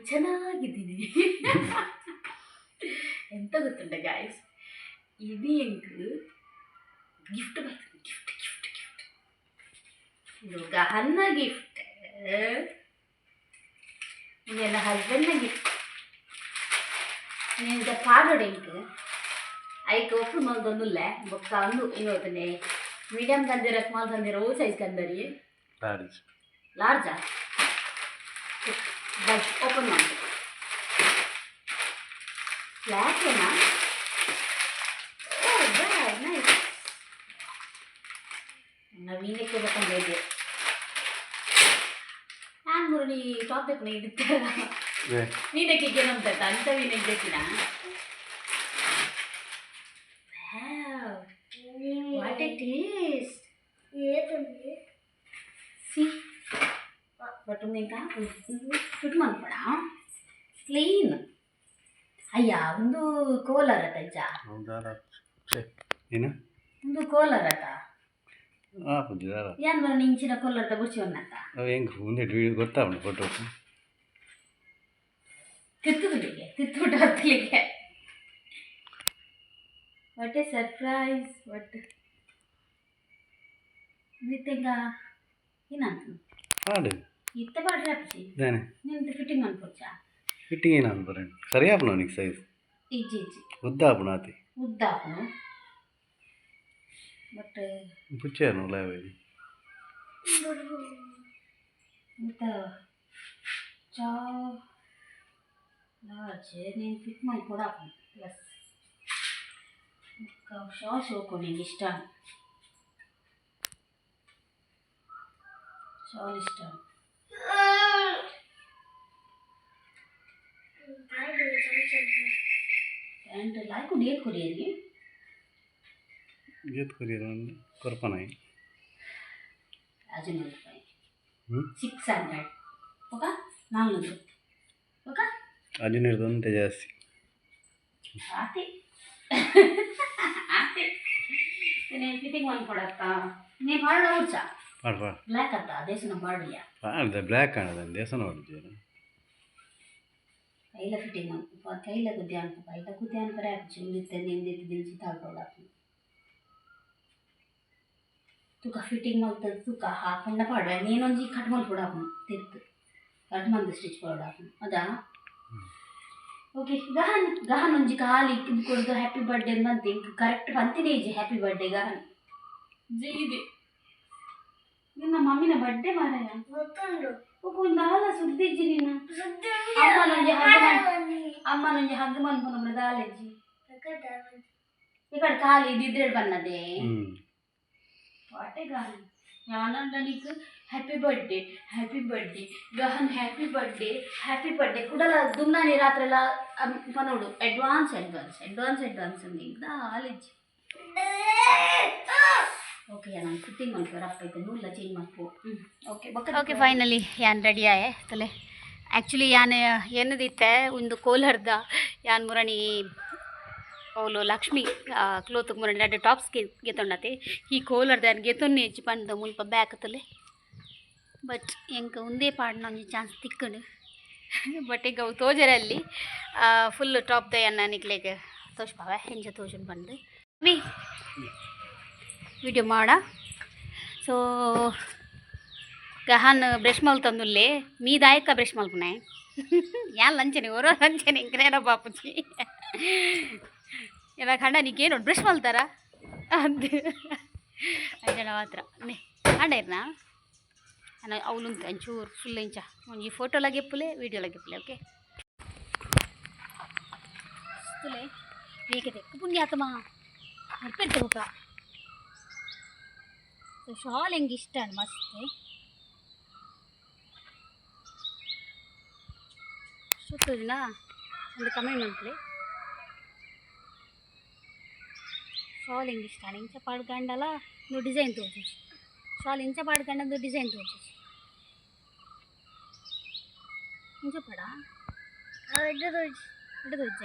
ಚೆನ್ನಾಗಿದ್ದೀನಿ. ಎಂತ ಗೊತ್ತುಂಟ ಗಾಯ್ಸ್, ಇದು ಎಂಕು ಗಿಫ್ಟ್ ಬರ್ತದೆ. ಗಿಫ್ಟ್ ಗಿಫ್ಟ್ ಗಿಫ್ಟ್ ಇದು ಗಹನ್ನ ಗಿಫ್ಟ್, ನನ್ನ ಹಸ್ಬೆಂಡ್ನ ಗಿಫ್ಟ್. నేను పాడోడు ఇంకు ఐకి ఒప్పుడు మాకు దొందులే బొక్క అందు ఇంకొకనే మీడియం కందిర స్మాల్ కందిర ఓ సైజ్ కందరి లార్జా బస్ ఓపెన్ ಮಾಡಿ ಫ್ಲಾಟ್ ಏನಾ? ಓ ವೆರಿ ನೈಸ್. ನವೀನಕ್ಕೆ ಬೇಕಂದ್ರೆ ನಾನು ಮುರುಳಿ ಟಾಪ್ ಬೇಕು ಇಡ್ತಾರ ನೀನಕ್ಕೆ ಏನಂತ ಅಂತ ವೀನಕ್ಕೆ ಬೇಕಿನ. What it is see but ನೀಕ ಫಿಟ್ ಮಾಡ್ಬೇಡ ಕ್ಲೀನ್. ಅಯ್ಯ ಒಂದು ಕೋಲಾರ ತಜ್ಜ ಒಂದು ಕೋಲಾರಟ ಏನು ಬರ ನಿಂಚಿನ ಕೋಲಾರದ ಬುರ್ಚಿ ಒನ್ನತ್ತ ಗೊತ್ತಾ ಫೋಟೋ ತಿತ್ತುಗಳಿಗೆ ತಿತ್ತುಬಿಟ್ಟು ಹೊತ್ತಲಿಕ್ಕೆ. What a surprise. ವಾಟ್ ನಿತ್ತೆಂಗ ಏನಂತ ಇತ್ತ ಬಾಡ್ರಿ ಅಪ್ಪಿ ನಿಂತು ಫಿಟ್ಟಿಂಗ್ ಅನ್ಕೊಚ್ಚ ಫಿಟ್ಟಿಂಗ್ ಏನು ಬರ ಸರಿ ಆಪಣ ನಿಕ್ ಸೈಜ್ ಇಜ್ಜಿ ಇಜ್ಜಿ ಉದ್ದ ಆಪಣ ಆತಿ ಉದ್ದ ಆಪಣ ಬಟ್ ಪುಚ್ಚೇನು ಲಾವೇದಿ ಅಂತ ಚಾ ಲಾರ್ಜ್ నేను ಫಿಟ್ ಮಾಡಿ ಕೊಡಾಕ ಪ್ಲಸ್ ಶಾಸ್ ಹೋಗೋ ನಿಂಗೆ ಇಷ್ಟ ಶಾಲ್ ಇಷ್ಟ ಪ್ಯಾಂಟ್ ಲಾಯ್ಕು ಡೇಟ್ ಕೊರಿಯರಿ ಗೇತ್ ಕೊರಿಯರ್ ಕೊರ್ಪನಾಯಿ ರಾಜನ ರೂಪಾಯಿ 600 ಓಕೆ 400 ಓಕೆ ಅಜಿನಿರ್ದಂತೆ ಜಾಸ್ತಿ ಆತಿ ಆತಿ నేను ఫిట్టింగ్ వన్ కొడతా నేను బాడ వచ్చా పాడు పాడు బ్లాక్ అత్త దేశన బాడియా పాడు బ్లాక్ కానదండి దేశన బాడు ಕೈಲ ಫಿಟ್ಟಿಂಗ್ ಮಾಡ್ಕೊ ಕೈಲ ಗುದ್ದಿ ಅನ್ಕೊ ಕೈಲ ಗುದ್ದಿ ಅನ್ಕರೆ ಚುಂದಿತ್ತೆ ನಿಂದಿತ್ತು ದಿಲ್ಸಿ ತಾಳ್ಕೊಡಾಕು ತುಕ ಫಿಟ್ಟಿಂಗ್ ಮಾಡ್ತದೆ ತುಕ ಹಾಕೊಂಡ ಪಾಡುವ ನೀನೊಂದು ಕಟ್ ಮಾಡ್ಕೊಡಾಕು ತಿರ್ತು ಕಟ್ ಮಂದು ಸ್ಟಿಚ್ ಕೊಡಾಕು ಅದಾ ಓಕೆ ಗಹನ್ ಗಹನ್ ಒಂಜಿ ಕಾಲಿ ಇದು ಕೊಡ್ದು ಹ್ಯಾಪಿ ಬರ್ಡೇ ಅಂತ ಕರೆಕ್ಟ್ ಬಂತಿದೆ ಈಜಿ ಹ್ಯಾಪಿ ಬರ್ಡೇ ಗಹನ್ ಜೀದೆ ನಿನ್ನ ಮಮ್ಮಿನ ಬರ್ಡೇ ಮಾರಾಯ ಗೊತ್ತುಂಡು ಒಂದು ಹಾಲ ಸುದ್ದಿಜ್ಜಿ ನಿನ್ನ ಅಮ್ಮನೊಂಜಿ ಹಗ್ಗ ಮನ್ಪುನ ದಾಲಜ್ಜಿ ఇక్కడ ఖాళీ ఇద్దరు పన్నదే వాటే గాలి ഞാനുണ്ട് నీకు హ్యాపీ బర్త్డే గహన్ హ్యాపీ బర్త్డే కూడా దుమ్నాని రాత్రిలా పనోడు అడ్వాన్స్ ఉంది ఇంకా ఆలిజ్జి ಓಕೆ ನಾನು ಫಿಟ್ಟಿಂಗ್ ಮಾಡ್ಕೋ ಅಪ್ಪ ನೂಲ್ಲ ಚೇಂಜ್ ಮಾಡ್ಕೋ ಓಕೆ ಫೈನಲಿ ಯಾನ್ ರೆಡಿ ಆಯೆ ತಲೆ ಆ್ಯಕ್ಚುಲಿ ಯಾನ್ ಏನದಿತ್ತೆ ಒಂದು ಕೋಲಾರದ ಯಾನ್ ಮುರಣಿ ಅವಳು ಲಕ್ಷ್ಮಿ ಕ್ಲೋತ್ಗೆ ಮುರಣಿ ಎರಡು ಟಾಪ್ಸ್ ಗೆತ್ತೊಂಡತೆ ಈ ಕೋಲಾರದ ಯಾನ್ ಗೆತ್ತೊನ್ನೆ ಹೆಚ್ಚು ಪಂಡ ಮುಲ್ಪ ಬ್ಯಾಕ್ ತಲೆ ಬಟ್ ಎಂಕ ಒಂದೇ ಪಾಡ್ ನಂಗೆ ಚಾನ್ಸ್ ತಿಕ್ಕಂಡು ಬಟ್ ಈಗ ಅವು ತೋಜರಲ್ಲಿ ಫುಲ್ ಟಾಪ್ದ ಯಾನ ನಿಕ್ಲೆಗೆ ತೋಚ್ಪಾವೆ ಹೆಂಜ ತೋಜನ್ ಬಂದು ಮೀ ವಿಡಿಯೋ ಮಾಡ ಸೊ ಗಹನ್ ಬ್ರಷ್ ಮಲ್ತಂದುಲ್ಲೆ ಮೀದಾಯಕ ಬ್ರಷ್ ಮಲ್ಪುನಾಯ್ ಯಾನ್ ಲಂಚನೆ ಓರೋ ಲಂಚನೆ ಇಂಕ್ರೇನ ಬಾಪುಜಿ ಎಲ್ಲ ಖಂಡ ನೀಕೇನು ಬ್ರಷ್ ಮಲ್ತಾರ ಅದು ಅಂಜನ ಮಾತ್ರ ನೇ ಖಂಡ ಇರ್ನಾ ನಾನು ಅವಲುಂತ ಒಂಚೂರು ಫುಲ್ ಇಂಚ ಒಂಜಿ ಫೋಟೋಲಾಗೆ ಪುಲೆ ವೀಡಿಯೋಲಾಗೆ ಪುಲೆ ಓಕೆ ತುಲೆ ಬೇಕದೆ ಪುಣ್ಯಾತ್ಮ ನೆನಪಿರ್ತ ಊಟ ಸೊ ಶಾಲ್ ಹೆಂಗೆ ಇಷ್ಟ ಮಸ್ತ್ ಸುತ್ತೋದಿಲ್ಲ ಒಂದು ಕಮೆಂಟ್ ಮಾಡ್ಕೊಳ್ಳಿ ಶಾಲ್ ಹೆಂಗೆ ಇಷ್ಟ ಇಂಚ ಪಾಡ್ಕಂಡಲ್ಲ ನೀವು ಡಿಸೈನ್ ತೋರಿಸಿ ಶಾಲ್ ಇಂಚ ಪಾಡ್ಕಂಡು ಡಿಸೈನ್ ತೋರಿಸಿ ಇಂಚ ಪಡ ಇಡದು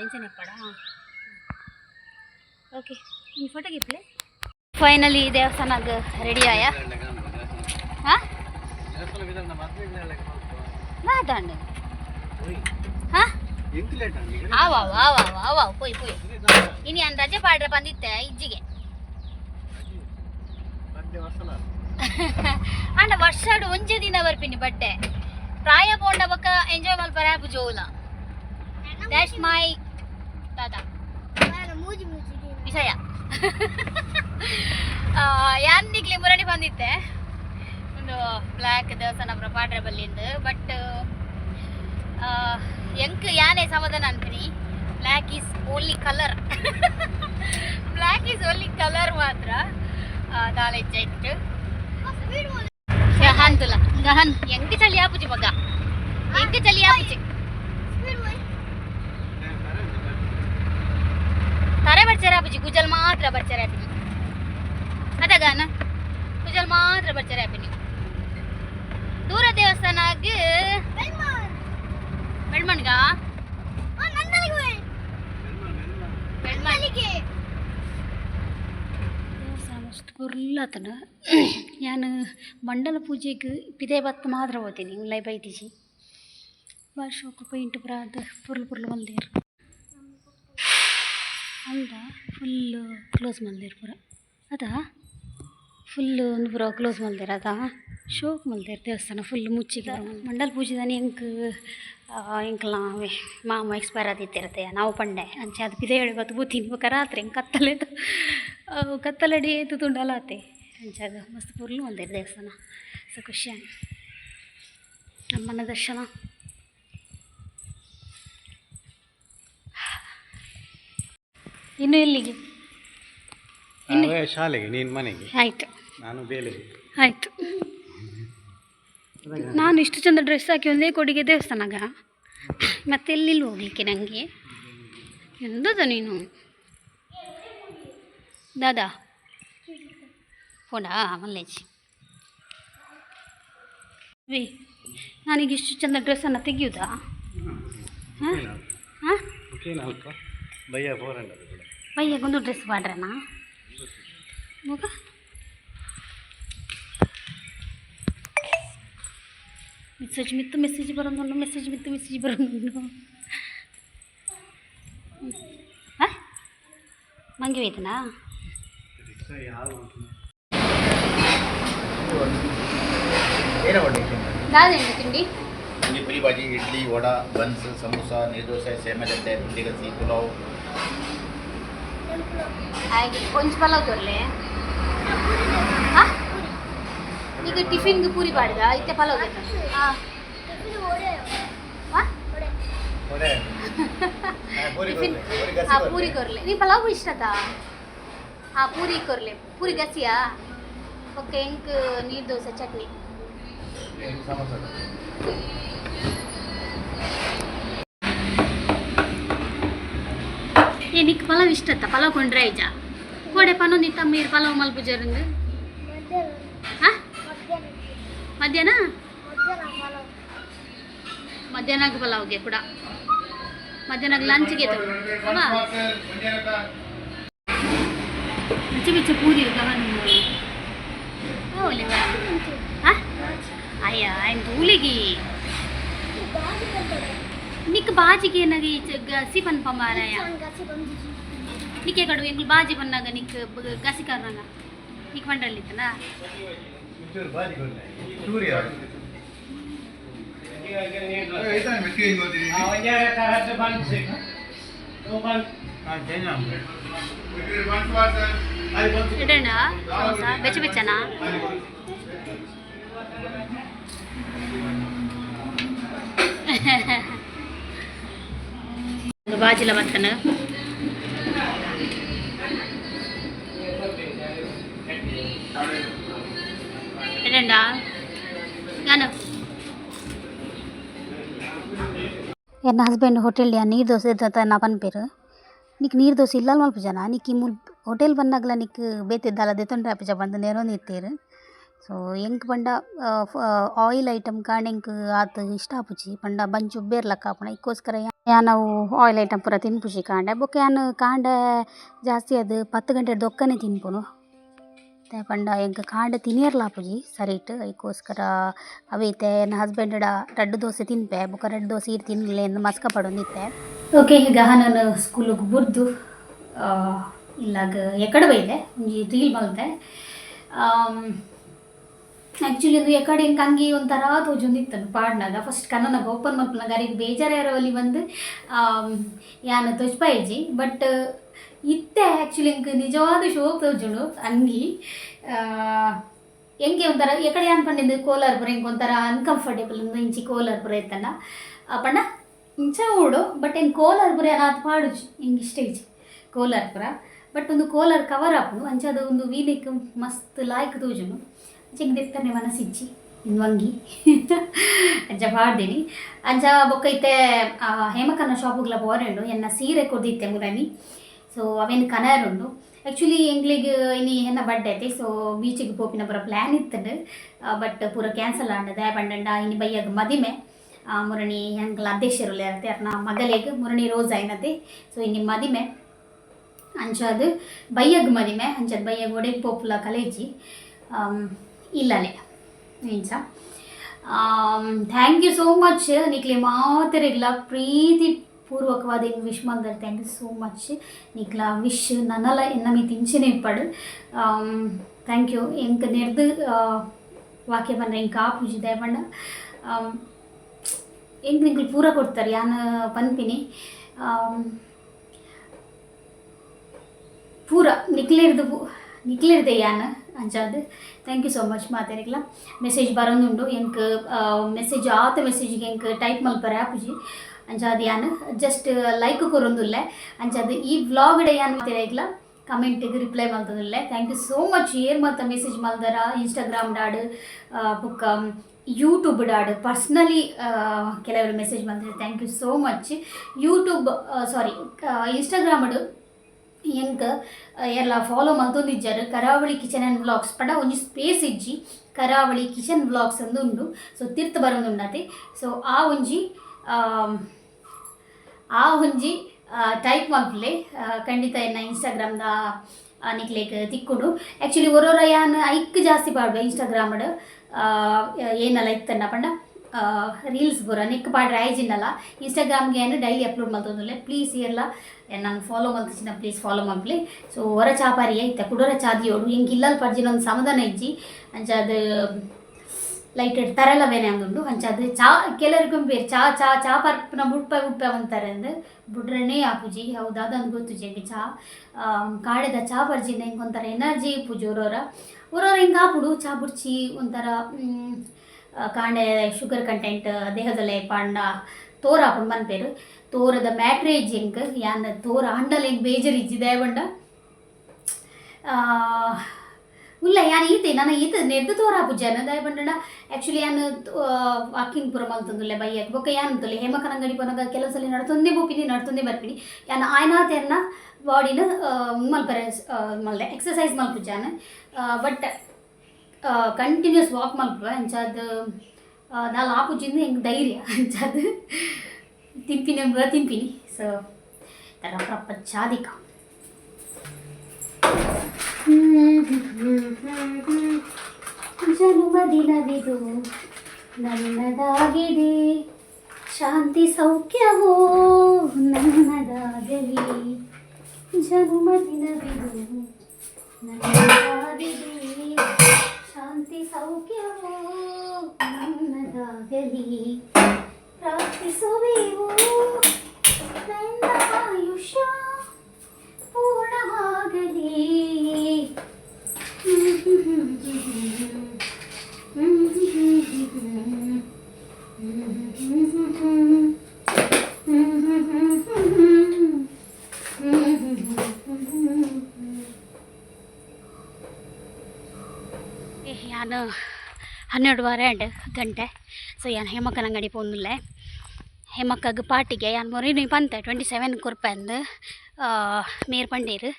ಇಂಚನೆ ಪಡ ಓಕೆ ನಿಮ್ಮ ಫೋಟೋಗೆ ಪ್ಲೇ ಫೈನಲಿ ದೇವಸ್ಥಾನದ ರೆಡಿ ಆಯ ಹಾಂ ಮಾತಾಡ ಹಾ ಆವಾವ್ ಆವಾವ್ ಆವಾವ್ ಪೋಯ್ ಪೋಯ್ ಇನಿ ಅನ್ ರಜೆ ಪಾಡ್ರೆ ಬಂದಿತ್ತೆ ಇಜ್ಜಿಗೆ ಅಂಡ ವರ್ಷಾಡು ಒಂಜೆ ದಿನ ಬರ್ಪಿನಿ ಬಡ್ಡೆ ಪ್ರಾಯ ಪೋಂಡ ಬೊಕ್ಕ ಎಂಜಾಯ್ ಮಲ್ಪರೆ ಆಪು ಜೋಲ ದ್ಯಾಟ್ಸ್ ಮೈ ದಾದಾ ವಿಷಯ ಯಾನ್ನಿಗ್ಲಿ ಮುರಣಿ ಬಂದಿತ್ತೆ ಒಂದು ಬ್ಲ್ಯಾಕ್ ದೇವಸ್ಥಾನ ಪುರ ಪಾಡ್ರೆ ಬಲ್ಲಿಂದ ಬಟ್ ಎಂಕ್ ಯಾನೇ ಸಮಾಧಾನ ಅನ್ಪಿನಿ black is only colour black is only colour ಮಾತ್ರ ದಾಲೆ ಇತ್ತು ಗಹನ್ ತುಲ ಗಹನ್ ಎಂಕ್ ಚಳಿ ಆಪುಜಿ ಮಗ ಎಂಕ್ ಚಳಿ ಆಪುಜಿ ತರೆ ಬರ್ಚಾರ ಆಪುಜಿ ಗುಜಲ್ ಮಾತ್ರ ಬರ್ಚಾರ ಆಪಿನಿ ಅದಾಗಾನ ಗುಜಲ್ ಮಾತ್ರ ಬರ್ಚಾರ ಆಪಿನಿ ದೂರ ದೇವಸ್ಥಾನಾಗ ಬೆಳ್ಮಣ್ಗ ದೇವಸ್ಥಾನ ಅಷ್ಟು ಬುರ್ಲಾತನ ನಾನು ಮಂಡಲ ಪೂಜೆಗೆ ಪಿದೇ ಬತ್ತು ಮಾತ್ರ ಹೋಗ್ತೀನಿ ಲೈ ಬೈತಿಸಿ ವರ್ಷಕ್ಕೆ ಪೈಂಟ್ ಪುರಾದ ಪುರ್ಲು ಮಲ್ದೇರು ಅಂದ ಫುಲ್ಲು ಕ್ಲೋಸ್ ಮಲ್ದೇರು ಪುರ ಅದಾ ಫುಲ್ಲು ಒಂದು ಪುರ ಕ್ಲೋಸ್ ಮಲ್ದೇರು ಅದಾ ಶೋಕ್ ಮಲ್ದೇರು ದೇವಸ್ಥಾನ ಫುಲ್ ಮುಚ್ಚಿಗೆ ಮಂಡಲ ಪೂಜೆದಾನೆ ಎಂಕಲ್ಲ ಮಾಮ ಎಕ್ಸ್ಪೈರ್ ಆದಿತ್ತಿರತ್ತೆ ನಾವು ಪಂಡೆ ಅಂಚೆ ಅದು ಪಿದೆ ಹೇಳಿ ಬತ್ತು ಬೂತೀನಿ ಬೊಕ್ಕ ರಾತ್ರಿ ಹಿಂಗೆ ಕತ್ತಲಡಿ ಏತು ತುಂಡಲಾತೆ ಅಂಚೆ ಅದು ಮಸ್ತ್ ಪುರ್ಲು ಮಲ್ದೇರು ದೇವಸ್ಥಾನ ಸೊ ಖುಷಿ ಅಮ್ಮನ ದರ್ಶನ ಇನ್ನು ಎಲ್ಲಿಗೆ ಶಾಲೆಗೆ ನೀನು ಮನೆಗೆ ಆಯಿತು ನಾನು ಬೇಲೆಗೆ ಆಯಿತು ನಾನು ಇಷ್ಟು ಚಂದ ಡ್ರೆಸ್ ಹಾಕಿ ಒಂದೇ ಕೊಡಿಗೆ ದೇವಸ್ಥಾನಾಗ ಮತ್ತೆ ಎಲ್ಲಿಲ್ಲ ಹೋಗ್ಲಿಕ್ಕೆ ನನಗೆ ಎಂದದ ನೀನು ದಾದಾ ಫೋನಾ ಮಲ್ಲೇಜ್ ವಿ ನಾನೀಗ ಇಷ್ಟು ಚಂದ ಡ್ರೆಸ್ಸನ್ನು ತೆಗಿಯೋದಾ ಹಾಂ ಹಾಂ ಭಯ್ಯ 400 ಭಯ್ಯಗೊಂದು ಡ್ರೆಸ್ ಮಾಡ್ರನಾ ಮಗ ಮೆಸೇಜ್ ಬರೋದು ಮೆಸೇಜ್ ಬರೋದು ಹಾಂ ಮಂಗೆ ಹೋಯ್ತನಾ ದಾದೇನು ತಿಂಡಿ ಪುರಿ ಭಾಜಿ ಇಡ್ಲಿ ವಡಾ ಬನ್ಸ್ ಸಮೋಸ ನೀರ್ದೋಸೆ ಸೇಮೆಗಡ್ಡೆ ಪುಂಡಿಗಸಿ ಪುಲಾವ್ ಹಾಗೆ ಕೊಂಚ ಪಲಾವ್ ತೋರ್ಲೆ ಹಾಂ ಈಗ ಟಿಫಿನ್ಗೆ ಪೂರಿ ಬಾಡ್ದ ಇತ್ತೆ ಪಲಾವ್ ಹಾಂ ಟಿಫಿನ್ ಹಾಂ ಪೂರಿ ಕೊರ್ಲೆ ನೀ ಪಲಾವ್ ಇಷ್ಟತಾ ಹಾಂ ಪೂರಿ ಕೊರ್ಲೆ ಪೂರಿ ಗಸಿಯಾ ಓಕೆ ಎಂಕ್ ನೀರು ದೋಸೆ ಚಟ್ನಿ ఏ నీకు పలావ్ ఇష్టత పలావ్ కొండ్రే ఇజా కోడే పను నీ తమ్మీరు పలావ్ మల్పు జరుంది మధ్యాహ్న ಮಧ್ಯಾಹ್ನಕ್ಕೆ ಪಲಾವ್ಗೆ ಕೂಡ ಮಧ್ಯಾಹ್ನಕ್ಕೆ ಲಂಚ್ಗೆ ತಗೊಳ್ಳಿ ಬಿಚ್ಚ ಪೂರಿ ಅಯ್ಯ ఆయన ತೂಲಿಗಿ నీకు బాజీకి ఏనది గసి పని పంపారాయా నీకే కడు ఎంగులు బాజీ పన్నాగా నీకు గసి కారణంగా నీకు వంటలు ఇత్తనా ఎడండా బెచ్చ బెచ్చనా ಬಾಜಿಲ ಬರ್ತನ ఎడండా గాను ನನ್ನ ಹಸ್ಬೆಂಡ್ ಹೋಟೆಲ್ ನೀರು ದೋಸೆ ನಾ ಪನ್ಪೇರು నీకు ನೀರು ದೋಸೆ ಇಲ್ಲ ಮಲ್ಪುಜನ ನೀಕು ಈ ಹೋಟೆಲ್ ಬಂದಾಗಲ ನೀಕು ಬೇತಿದ್ದಲ್ಲ ದೆತೊಂಡ್ರೆ ಆಪುಜ ಬಂದು ನೇರೊಂದು ಇತ್ತೀರು ಸೊ ಎಂಕ್ ಪಂಡ ಆಯಿಲ್ ಐಟಮ್ ಕಾಂಡ್ ಎಂಕ್ ಆತು ಇಷ್ಟ ಆಪುಜಿ ಪಂಡ ಬಂಚು ಬೇರ್ಲಕ್ಕ ಆಪುಣ ಇಕ್ಕೋಸ್ಕರ ನಾವು ಆಯಿಲ್ ಐಟಮ್ ಪೂರ ತಿನ್ಪುಜಿ ಕಾಂಡೆ ಬೊಕ್ಕ ಯಾನು ಕಾಂಡೆ ಜಾಸ್ತಿ ಅದು 10 ಗಂಟೆ ದೊಕ್ಕನೆ ತಿನ್ಪುನು ते पंड ಎಂಕ್ ಕಾಂಡ ತಿನಿಯರ್ಲಾಪುಜಿ ಸರಿಟ್ ಐಕೋಸ್ಕರ ಅವೈತೆ ನನ್ನ ಹಸ್ಬೆಂಡ್ ರಡ್ಡು ದೋಸೆ ತಿನ್ಪೆ ಬೊಕ ರಡ್ಡು ದೋಸೆ ಈರು ತಿನ್ಲೆ ಎಂದು ಮಸ್ಕ ಪಡೊಂದಿತ್ತೆ. ಓಕೆ ಈಗ ನಾನು ಸ್ಕೂಲಿಗೆ ಬುರ್ದು ಇಲ್ಲಾಗ ಎಕಡೆ ಬೈದೆ ಒಂಜಿ ರೀಲ್ ಮಲ್ತೆ. ಆ್ಯಕ್ಚುಲಿ ಅದು ಎಕಡೆ ಹೆಂಗೆ ಅಂಗಿ ಒಂಥರ ತೋಜೊಂದಿತ್ತು ಪಾಡ್ನಾಗ ಫಸ್ಟ್ ಕನ್ನನಾಗ ಓಪನ್ ಮಲ್ಪನಾಗ ಅವ್ರಿಗೆ ಬೇಜಾರು ಅಲ್ಲಿ ಬಂದು ಯಾನು ತೊಜ್ಪಾಯಿಜಿ ಬಟ್ ಇತ್ತೆ ಆ್ಯಕ್ಚುಲಿ ಹೆಂಗೆ ನಿಜವಾದ ಶೋಕ್ ತೋಜುಂಡು ಅಂಗಿ ಹೆಂಗೆ ಒಂಥರ ಎಕಡೆ ಏನು ಪಂಡಿದ್ದು ಕೋಲಾರ ಪುರ ಹೆಂಗೆ ಒಂಥರ ಅನ್ಕಂಫರ್ಟೇಬಲ್ ಒಂದು ಇಂಚಿ ಕೋಲಾರ ಪುರ ಇತ್ತನ ಪಂಡ ಇಂಚ ಊಡು ಬಟ್ ಹೆಂಗೆ ಕೋಲಾರ ಪುರ ಏನಾದ್ರು ಪಾಡುಜಿ ಹೆಂಗೆ ಇಷ್ಟ ಇಜ್ಜಿ ಕೋಲಾರ ಪುರ ಬಟ್ ಒಂದು ಕೋಲಾರ ಕವರ್ ಹಾಪುನು ಅಂಚದು ಒಂದು ವೀಲಿಕ್ ಮಸ್ತ್ ಲಾಯ್ಕ್ ತೋಜುನು ಚಿಕ್ಕದಿರ್ತಾನೆ ಮನಸ್ಸಿಚ್ಚಿ ಇನ್ವಂಗಿ ಅಂಚ ಪಾಡ್ದೇನಿ ಅಂಚ ಬೊಕ್ಕೈತೆ ಹೇಮಕನ್ನ ಶಾಪುಗ್ಲ ಬೋರೆಂಡು ಎನ್ನ ಸೀರೆ ಕೊಡ್ದಿತ್ತೆ ಮುರನಿ ಸೊ ಅವೇನು ಕನರುಂಡು ಆ್ಯಕ್ಚುಲಿ ಎಂಗ್ಲಿಗೆ ಇನಿ ಹೆನ್ನ ಬರ್ಡೇ ಐತಿ ಸೊ ಬೀಚಿಗೆ ಪೋಪಿನ ಪೂರ ಪ್ಲ್ಯಾನ್ ಇತ್ತಂಡು ಬಟ್ ಪೂರ ಕ್ಯಾನ್ಸಲ್ ಆಂಡದ ಪಂಡಂಡ ಇನಿ ಬಯ್ಯಾಗ ಮದಿಮೆ ಮುರಣಿ ಹೆಂಗಲ ಅಧ್ಯಕ್ಷರು ಇರತ್ತೆ ಅರ್ನ ಮಗಲಿಗೆ ಮುರಣಿ ರೋಸ್ ಐನತೆ ಸೊ ಇನಿ ಮದಿಮೆ ಅಂಚದು ಬಯ್ಯಾಗ ಮದಿಮೆ ಅಂಚದು ಬಯ್ಯಾಗ ಒಡೆಗೆ ಪೋಪುಲ ಕಲೇಜಿ ಇಲ್ಲಲೇ ಇಂಚ ಥ್ಯಾಂಕ್ ಯು ಸೋ ಮಚ್ ನಿಕ್ಲೆ ಮಾತರಿಗ್ಲ ಪ್ರೀತಿ ಪೂರ್ವಕವಾದ ಹಿಂಗೆ ವಿಶ್ ಮಾಡಿದ್ರೆ ಥ್ಯಾಂಕ್ ಯು ಸೋ ಮಚ್ ನಿಕ್ಲ ವಿಶ್ ನನ್ನಲ್ಲ ಎನ್ನ ಮೀ ತಿಂಚಿನೇ ಇಪ್ಪಡು ಥ್ಯಾಂಕ್ ಯು ಹೆಂಗೆ ನೆಡ್ದು ವಾಕ್ಯ ಬಂದರೆ ಹಿಂಗೆ ಕಾಪುಜಿ ದಯಪಂಡ ಹೆಂಗೆ ನಿಂಗೆ ಪೂರ ಕೊಡ್ತಾರೆ ಯಾನು ಪನ್ಪಿನಿ ಪೂರ ನಿಕ್ಲಿರ್ದೆ ಯಾನು ಅಂಚಾದು ಥ್ಯಾಂಕ್ ಯು ಸೋ ಮಚ್ ಮಾತಾಡಿಕ್ಲ ಮೆಸೇಜ್ ಬರೋದುಂಡು ಎಂಕ್ ಮೆಸೇಜ್ ಆತ ಮೆಸೇಜಿಗೆ ಎಂಕ್ ಟೈಪ್ ಮಲ್ಪರೆ ಆಪುಜಿ ಅಂಚಾದು ಯಾನು ಜಸ್ಟ್ ಲೈಕ್ ಕೊರೊಂದುಲ್ಲೆ ಅಂಚಾದು ಈ ವ್ಲಾಗ್ಡೆ ಯಾನು ಮಾತಾಡಿಕ್ಲ ಕಮೆಂಟಿಗೆ ರಿಪ್ಲೈ ಮಲ್ತದುಲ್ಲೆ ಥ್ಯಾಂಕ್ ಯು ಸೋ ಮಚ್ ಏರ್ ಮತ್ತ ಮೆಸೇಜ್ ಮಲ್ದರ ಇನ್ಸ್ಟಾಗ್ರಾಮ್ ಡಾಡು ಬುಕ್ಕ ಯೂಟ್ಯೂಬ್ ಡಾಡು ಪರ್ಸ್ನಲಿ ಕೆಲವರು ಮೆಸೇಜ್ ಮಲ್ತಾರೆ thank you so much YouTube ಇನ್ಸ್ಟಾಗ್ರಾಮ್ಡು ಎಂಕ್ ಎಲ್ಲ ಫಾಲೋ ಮಲ್ತೊಂದಿಜ್ಜರು ಕರಾವಳಿ ಕಿಚನ್ ಆ್ಯಂಡ್ ವ್ಲಾಗ್ಸ್ ಪಂಡ ಒಂಜಿ ಸ್ಪೇಸ್ ಇಜ್ಜಿ ಕರಾವಳಿ ಕಿಚನ್ ವ್ಲಾಗ್ಸ್ ಅಂದು ಉಂಡು ಸೊ ತೀರ್ಥ ಬರೋದುಂಡತೆ ಸೊ ಆ ಒಂಜಿ ಟೈಪ್ ಮಲ್ಪಲೆ ಖಂಡಿತ ಎನ್ನ ಇನ್ಸ್ಟಾಗ್ರಾಮ್ದ ನಿಕ್ಲೇಕ್ ತಿಕ್ಕುಂಡು ಆ್ಯಕ್ಚುಲಿ ಒರೋರ ಯಾನ್ ಐಕ್ ಜಾಸ್ತಿ ಪಾಡ್ಬೆ ಇನ್ಸ್ಟಾಗ್ರಾಮ್ಡ್ ಏನಲ್ಲ ಇತ್ತನ್ನ ಪಂಡ ರೀಲ್ಸ್ ಬರೋ ನೆಕ್ ಪಾಡ್ರೆ ಆಯ್ಜಿನ್ನಲ್ಲ ಇನ್ಸ್ಟಾಗ್ರಾಮ್ಗೆ ಏನು ಡೈಲಿ ಅಪ್ಲೋಡ್ ಮಲ್ತೊಂದುಲ್ಲೆ ಪ್ಲೀಸ್ ಎಲ್ಲ ನಾನು ಫಾಲೋ ಮಲ್ತಿನ ಪ್ಲೀಸ್ ಫಾಲೋ ಮಲ್ಪಲೆ ಸೊ ಹೊರ ಚಾಪಾರಿ ಐತೆ ಕುಡೋರ ಚಾದಿಯೋಡು ಹೆಂಗೆ ಇಲ್ಲಲ್ಲಿ ಪಡ್ಜಿನ ಒಂದು ಸಮಾಧಾನ ಇಜ್ಜಿ ಅಂಚದು ಲೈಟೆಡ್ ತರಲವೇನೆ ಅಂದುಂಡು ಅಂಚದು ಚಾ ಕೆಲರಿಗೂ ಬೇರೆ ಚಾ ಪರ್ಪನ ಬುಡ್ಪೆ ಅಂತಾರೆ ಅಂದ್ರೆ ಬುಡ್ರನೇ ಆಪುಜಿ ಹೌದು ಅದಂದು ಗೊತ್ತು ಜೆಂಗೆ ಚಾ ಕಾಡೆದ ಚಾ ಪರ್ಜಿನ ಹಿಂಗೆ ಒಂಥರ ಎನರ್ಜಿ ಪೂಜಿ ಒರೋರ ಹಿಂಗೆ ಆಪುಡು ಚಾ ಬುಡ್ಚಿ ಒಂಥರ ಕಾಂಡೆ ಶುಗರ್ ಕಂಟೆಂಟ್ ದೇಹದಲ್ಲೇ ಪಾಂಡ ತೋರ ಹಾಕೊಂಡು ಮನ್ಪೇರು ತೋರದ ಮ್ಯಾಟ್ರೇಜ್ ಹೆಂಗೆ ಯಾನ್ ತೋರ ಹಂಡಲ್ ಹೆಂಗೆ ಬೇಜಾರು ಇಜ್ಜಿದೆ ಬಂಡ ಇಲ್ಲ ಯಾನು ನಾನು ನೆಡ್ದು ತೋರ ಪೂಜಾನ ದಯ ಬಂಡ ಆ್ಯಕ್ಚುಲಿ ಯಾನು ವಾಕಿಂಗ್ ಪುರ ಮಲ್ತಂದುಲ್ಲೆ ಬೈಯಕ್ಕೆ ಬೊಕ್ಕ ಯಾನುಂತಲೆ ಹೇಮಕನಂಗಡಿ ಪೋನಾಗ ಕೆಲವು ಸಲ ನಡ್ತೊಂದೇ ಬರ್ಪಿನಿ ಯಾನು ಆಯ್ನಾತೆರ್ನ ಬಾಡಿನ ಮಲ್ಪರೆ ಮಲ್ದೆ ಎಕ್ಸಸೈಸ್ ಮಲ್ಪುಜಾನ ಬಟ್ ಕಂಟಿನ್ಯೂಸ್ ವಾಕ್ ಮಲ್ಪ ಅಂಚಾದ ನಾಲ್ ಆಪುಜಿಂದ ಹೆಂಗೆ ಧೈರ್ಯ ಅಂಚಾದ ತಿಂಪಿನಿ ಸೊ ತರ ಪ್ರಪಂಚಾದಿಕ ಜನುಮದಿನವಿದು ನನ್ನದಾಗಿದೆ ಶಾಂತಿ ಸೌಖ್ಯವೋ ನನ್ನದಾಗಲಿ ಜನುಮದಿನವಿದು ನನ್ನದಾಗಿದೆ ಶಾಂತಿ ಸೌಖ್ಯವೋ ನನ್ನದಾಗಲಿ ಪ್ರಾರ್ಥಿಸುವೆವು ನನ್ನ ಆಯುಷ್ಯ ಪೂರ್ಣವಾಗಲಿ ಯಾನು 12 ಗಂಟೆ ಸೊ ಯಾನು ಹೇಮಕ್ಕನ ಅಂಗಡಿ ಪೋಂದುಲ್ಲೆ ಹೇಮಕ್ಕಗ ಪಾರ್ಟಿಗೆ ಯಾನು ಮೊರೇನು ಪಂತೆ 27 ಕೊರ್ಪಂದು ಮೇರ್ ಪಂಡೇರು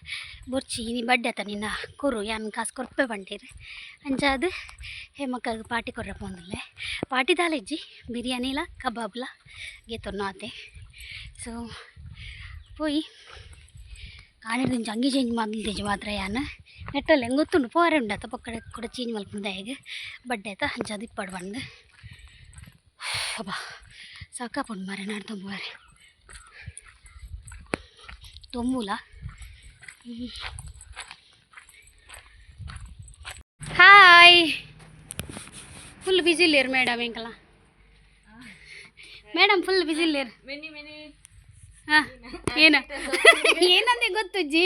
ಬೊರ್ಚಿ ನೀ ಬಡ್ಡೆ ಆತ ನಿನ್ನ ಕೊರು ಯಾನು ಕಾಸು ಕೊರ್ಪೆ ಪಂಡೇರು ಅಂಚಾದು ಹೇಮಕ್ಕಗ ಪಾರ್ಟಿ ಕೊರ್ರೆ ಪೋಂದುಲ್ಲೆ ಪಾರ್ಟಿ ದಾಲೆಜ್ಜಿ ಬಿರಿಯಾನಿಲ ಕಬಾಬ್ಲ ಗೆತ್ತೊನ್ನು ಆತೆ ಸೊ ಪೋಯಿ ಆನಿರ್ದಿಂಚ ಅಂಗಿ ಚೇಂಜ್ ಮಾಡ್ಲಿದ್ದೇಜಿ ಮಾತ್ರ ಯಾನ ನೆಟ್ಟಲ್ಲಿ ಹೆಂಗೆ ಗೊತ್ತುಂಡು ಪೋರೆ ಉಂಡಾತ ಪಕ್ಕಡೆ ಕೂಡ ಚೇಂಜ್ ಮಲ್ಪುಂದ ಹೇಗೆ ಬಡ್ಡೆ ಆಯ್ತಾ ಅಂಚದು ಇಪ್ಪಡು ಬಂದು ಅಬ್ಬಾ ಸಾಕಾಪುಂಡು ಮಾರೆ ನಾಡು ತೊಂಬುವಾರೆ ತೊಂಬೂಲ ಹಾಯ್ ಫುಲ್ ಬಿಸಿ ಇಲ್ಲೇರು ಮೇಡಮ್ ಹೆಂಗಲ್ಲ ಮೇಡಮ್ ಫುಲ್ ಬಿಸಿ ಇಲ್ಲೇರು ಹಾಂ ಏನಂತೆ ಗೊತ್ತುಜ್ಜಿ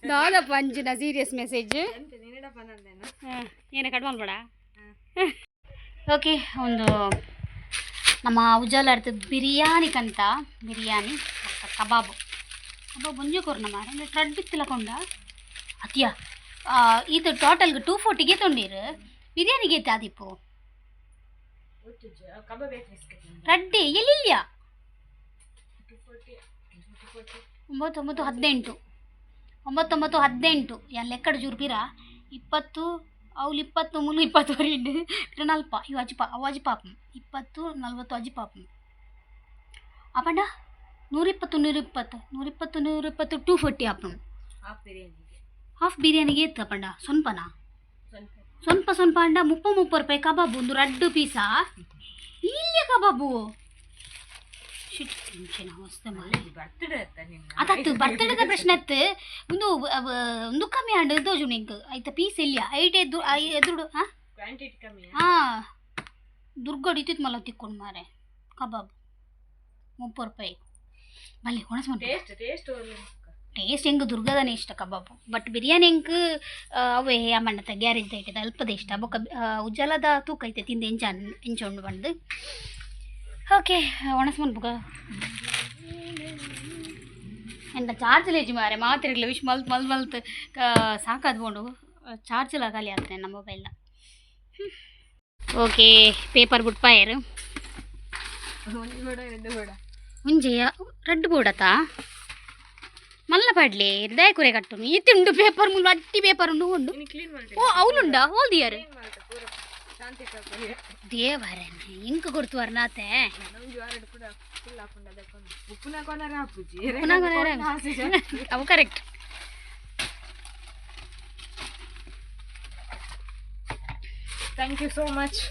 ದಾದಪ್ಪ ಅಂಜಿನ ಸೀರಿಯಸ್ ಮೆಸೇಜ್ ಏನ ಕಟ್ ಮಾಡ್ಬೇಡ ಓಕೆ ಒಂದು ನಮ್ಮ ಉಜಾಲರ್ದು ಬಿರಿಯಾನಿಕಂತ ಬಿರಿಯಾನಿ ಕಬಾಬು ಒಂಜು ಕೊರ್ನ ಮಾರ ಅಂದರೆ ಟ್ರಡ್ ಬಿತ್ತಿಲಕೊಂಡ ಅತಿಯಾ ಇದು ಟೋಟಲ್ಗೆ 240ಗೆ ತೊಂಡಿರು ಬಿರಿಯಾನಿಗೆ ಐತೆ ಆದಿಪ್ಪು ರಡ್ಡಿ ಎಲ್ಲಿಲ್ಯಾ 19 18 ಯಾನ್ ಲೆಕ್ಕಡ ಜೂರ್ಪಿರ 20 ಅವ್ಲು 20 ಮುಲು 20 ವರೆಂಡು ನಲ್ಪ ಇವು ಅವು ಪಾಪಂ 20 40 ಅಜ್ಜಿ ಪಾಪಂ ಅಪ್ಪಂಡ 120 240 ಆಪಂ ಹಾಫ್ ಬಿರಿಯಾನಿಗೆ ಎತ್ತು ಅಪ್ಪಂಡ ಸೊನ್ಪನಾ ಸ್ವಲ್ಪ ಅಂಡ 30 ರೂಪಾಯಿ ಕಬಾಬು ಒಂದು ರಡ್ಡು ಪೀಸಾ ಇಲ್ಲೇ ಕಬಾಬು ಶಿಟ್ ಟೆನ್ಷನ್ ಅವಸ್ಥೆ ಮಾಡಿ ಅದತ್ತು ಬರ್ತಡೇದ ಪ್ರಶ್ನೆ ಅತ್ತು ಒಂದು ಕಮ್ಮಿ ಆಂಡು ದೋಜು ನಿಂಗೆ ಆಯ್ತಾ ಪೀಸ್ ಇಲ್ಲ ಎದುರು ಹಾಂ ದುರ್ಗಡ್ ಇತ್ತಿತ್ತು ಮಲ್ಲ ತಿಕ್ಕೊಂಡು ಮಾರೆ ಕಬಾಬ್ 30 ರೂಪಾಯಿ ಮಲ್ಲಿ ಹೊಣಸ್ ಟೇಸ್ಟ್ ಹೆಂಗೆ ದುರ್ಗದನೇ ಇಷ್ಟ ಕಬಾಬು ಬಟ್ ಬಿರಿಯಾನಿ ಹೆಂಗೆ ಅವೇ ಅಮ್ಮಣ್ಣತ ಗ್ಯಾರೇಜ್ ಐಟದ ಅಲ್ಪದ ಇಷ್ಟ ಬೊಕ್ಕ ಉಜ್ಜಲದ ತೂಕ ಐತೆ ತಿಂದು ಎಂಚೊಂಡು ಬಂದು ಓಕೆ ಒಣಸ್ಮನ್ ಬುಗ ಎಂತ ಚಾರ್ಜ್ ಲೇಜಿ ಮಾರೆ ಮಾತಿರಲಿಲ್ಲ ವಿಶ್ ಮಲ್ತು ಸಾಕಾದ್ ಬೋಂಡು ಚಾರ್ಜ್ ಎಲ್ಲ ಖಾಲಿ ಆಗ್ತದೆ ನಮ್ಮ ಮೊಬೈಲ್ನ ಓಕೆ ಪೇಪರ್ ಬುಟ್ಪಾಯರು ಮುಂಜೆಯ ರೆಡ್ ಬೋಡತಾ ಮಲ್ಲ ಪಾಡ್ಲಿ ದಯ ಕುರೆ ಕಟ್ಟು ಇತ್ತುಂಡು ಪೇಪರ್ ಮುಲ್ ಅಟ್ಟಿ ಪೇಪರ್ ಉಂಡು ಉಂಡು ಓ ಅವನುಂಡ ಹೋಲ್ದಿಯಾರು ದೇವರ ಇಂಕ ಕೊಡ್ತು ವರ್ನಾತೆ ಅವು correct thank you so much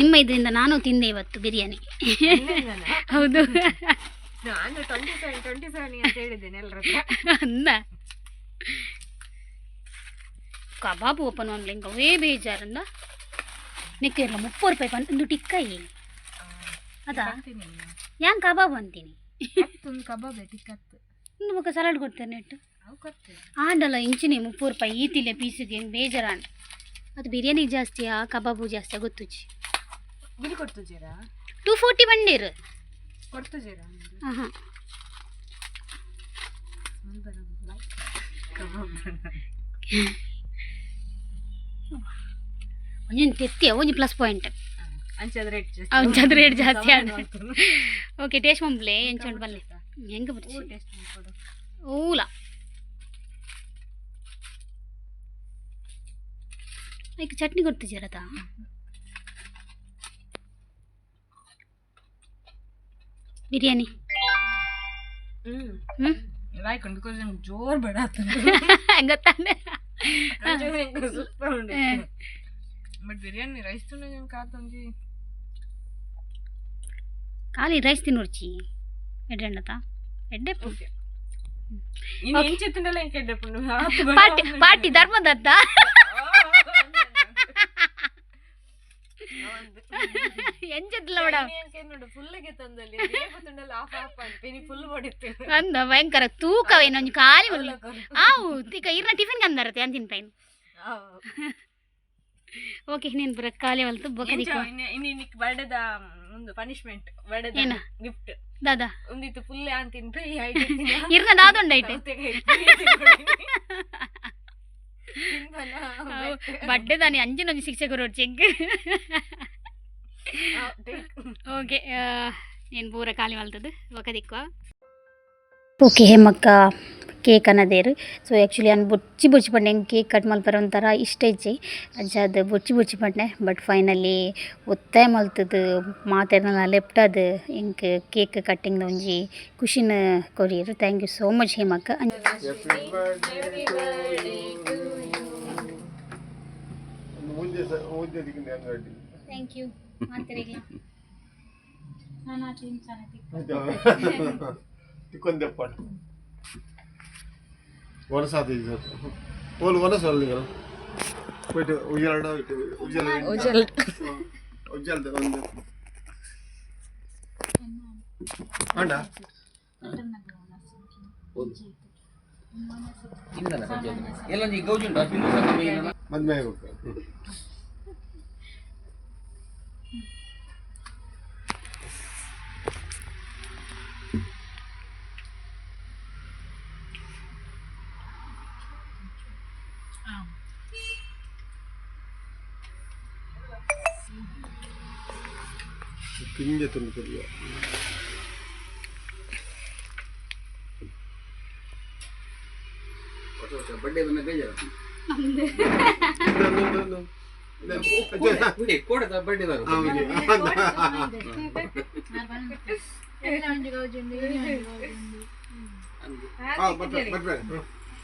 ನಿಮ್ಮ ಇದರಿಂದ ನಾನು ತಿಂದೆ ಇವತ್ತು ಬಿರಿಯಾನಿ ಹೌದು ನಾನು 27 ಅಂತ ಹೇಳಿದ್ದೇನೆ ಎಲ್ಲರ ಅಂದ ಕಬಾಬು ಓಪನ್ ಮಾಡ್ಲಿಂಗ ಅವೇ ಬೇಜಾರಂದ ನಿಕ್ಕಿರಲ್ಲ 30 ರೂಪಾಯಿ ಒಂದು ಟಿಕ್ಕಾಯಿ ಅದಾ ಯಾನ್ ಕಬಾಬು ಅಂತೀನಿ ಒಂದು ಕಬಾಬ್ ಟಿಕ್ಕತ್ತು ಒಂದು ಮುಖ ಸಲಾಡ್ ಕೊಡ್ತೇನೆ ನೆಟ್ಟು ಆಂಡಲ್ಲ ಇಂಚಿನಿ 30 ರೂಪಾಯಿ ಈತಿಲ್ಲ ಪೀಸಿಗೆ ಹೆಂಗೆ ಬೇಜಾರಾಂಡ್ ಅದು ಬಿರಿಯಾನಿ ಜಾಸ್ತಿಯಾ ಕಬಾಬು ಜಾಸ್ತಿಯಾ ಗೊತ್ತುಜಿ ಬಿಲ್ ಕೊಡ್ತು ಜೀರಾ 240 ಬಂಡೀರು ಕೊಡ್ತು ಜೀರಾ ಹಾಂ ಒಂಜಿ ತೆತ್ತಿಯ ಒಂಜಿ ಪ್ಲಸ್ ಪಾಯಿಂಟ್ ಅಂಚದ ರೇಟ್ ಜಾಸ್ತಿ ಆದ ಓಕೆ ಟೇಸ್ಟ್ ಮಂಬ್ಲೆ ಎಂಚೊಂಡು ಬಲ್ಲೆ ಹೆಂಗೆ ಬರ್ತಿ ಊಲ ಈಗ ಚಟ್ನಿ ಕೊಡ್ತಿದ್ದೀರತ ಬಿರಿಯಾನಿ ರಾಯ್ಕೊಂಡು ಬಿಕಾಸ್ ನಂಗೆ ಜೋರ್ ಬೇಡ ಗೊತ್ತಾನೆ ಸೂಪರ್ ಉಂಟು ಬಟ್ ಬಿರಿಯಾನಿ ರೈಸ್ ತಿನ್ನೋ ಕಾತಂಜಿ ಖಾಲಿ ರೈಸ್ ತಿನ್ನೋರ್ಚಿ ಎಡ್ಡೆಣ್ಣತ ಎಡ್ಡೆ ಇನ್ನು ಇಂಚೆ ತಿನ್ನಲ್ಲ ಹೆಂಗೆ ಎಡ್ಡೆ ಪಾರ್ಟಿ ಧರ್ಮದತ್ತ ಎಂಜದ್ಲ ಮೇಡಮ್ ನೋಡು ಫುಲ್ಗೆ ತಂದಲ್ಲಿ ತುಂಡಲ್ಲ ಆಫ್ ಆಫ್ ಅಂತ ಫುಲ್ ಹೊಡಿತೆ ಅಂದ ಭಯಂಕರ ತೂಕವೇನೊಂದು ಖಾಲಿ ಆವು ಈಗ ಇರ್ನ ಟಿಫಿನ್ಗೆ ಅಂದಾರತ್ತೆ ಅಂತಿನ ಪೈನ್ ಓಕೆ ನೀನು ಬರ ಖಾಲಿ ಹೊಲ್ತು ಬೊಕದಿಕ್ಕ ಇನ್ನು ಬರ್ಡೇದ ಒಂದು ಪನಿಷ್ಮೆಂಟ್ ಬರ್ಡೇದ ಏನ ಗಿಫ್ಟ್ ದಾದಾ ಒಂದಿತ್ತು ಫುಲ್ ಅಂತಿಂತ ಇರ್ನ ದಾದೊಂಡ ಐತೆ ಬಡ್ಡೆ ದಾನಿ ಅಂಜಿನೊಂದು ಶಿಕ್ಷೆ ಕೊರೋಡ್ ಚೆಂಗ್ ಓಕೆ ನೀನು ಪೂರ ಖಾಲಿ ಮಲ್ತದ್ದು ಒಕ್ಕದಿಕ್ಕ ಓಕೆ ಹೇಮಕ್ಕ ಕೇಕ್ ಅನ್ನೋದೇರು ಸೊ ಆ್ಯಕ್ಚುಲಿ ನಾನು ಬುಚ್ಚಿ ಪಂಡೆ ಹೆಂಗೆ ಕೇಕ್ ಕಟ್ ಮಲ್ಪರ ಒಂಥರ ಇಷ್ಟ ಇಜ್ಜಿ ಅಜ್ಜದು ಬುಚ್ಚಿ ಪಂಡೆ ಬಟ್ ಫೈನಲಿ ಒತ್ತಾಯ ಮಲ್ತದು ಮಾತೆರ್ನ ಲೆಪ್ಟದು ಹಿಂಗೆ ಕೇಕ್ ಕಟ್ಟಿಂಗ್ ಒಂಜಿ ಖುಷಿನ ಕೊರಿಯರು ಥ್ಯಾಂಕ್ ಯು ಸೋ ಮಚ್ ಹೇಮಕ್ಕ. ಥ್ಯಾಂಕ್ ಯು ಮಾತೆರೆಗ್ಲ ನಾನು ಆಚೆ వనసాది పోలు వనస వాళ్ళు కదా పోయిட்டு ఉయ్యాల ఉజ్జల అండా ಮದ್ಮೆ ಕಿಂಗೆ ತುಂಬಿಕೊಳ್ಳುವ ಬಡ್ಡೆ ಬಂದ ಬೇಜಾರು ಕೊಡದ ಬಡ್ಡೆದಾಗ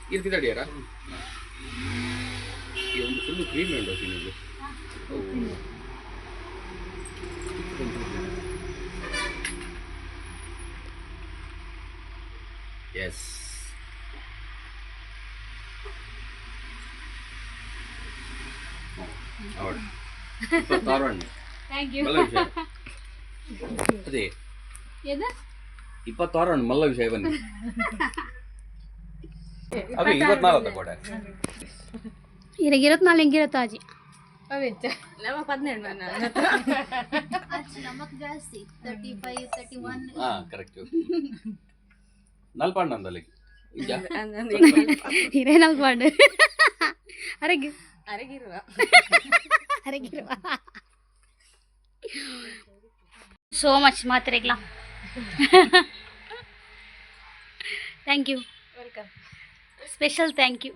ಇರ್ತಿದ್ದಾಡಿಯಾರ ಈ ಒಂದು ಫುಲ್ ಕ್ರೀಮ್ ಉಂಟು ತಿನ್ನೋದು. ಎಸ್ ಅದೇ 26 ಮಲ್ಲ ವಿಷಯ ಬನ್ನಿ ಅದೇ 24 ತಗೊಡೆ ಇರಗಿರತ್ ನಾಳೆ ಹೆಂಗಿರತ್ತ ಆಜಿ ನಮಕ್ ಜಾಸ್ತಿ 35 31 ಹಾ ಕರೆಕ್ಟ್ ನಲ್ಪಾಂಡ್ ಅಂದಲ್ಲಿ ಹಿರೇ ನಲ್ಪಾಂಡ್ ಅರಗಿರುವ ಸೋ ಮಚ್ ಮಾತ್ರೆಗ್ಲ thank you welcome special thank you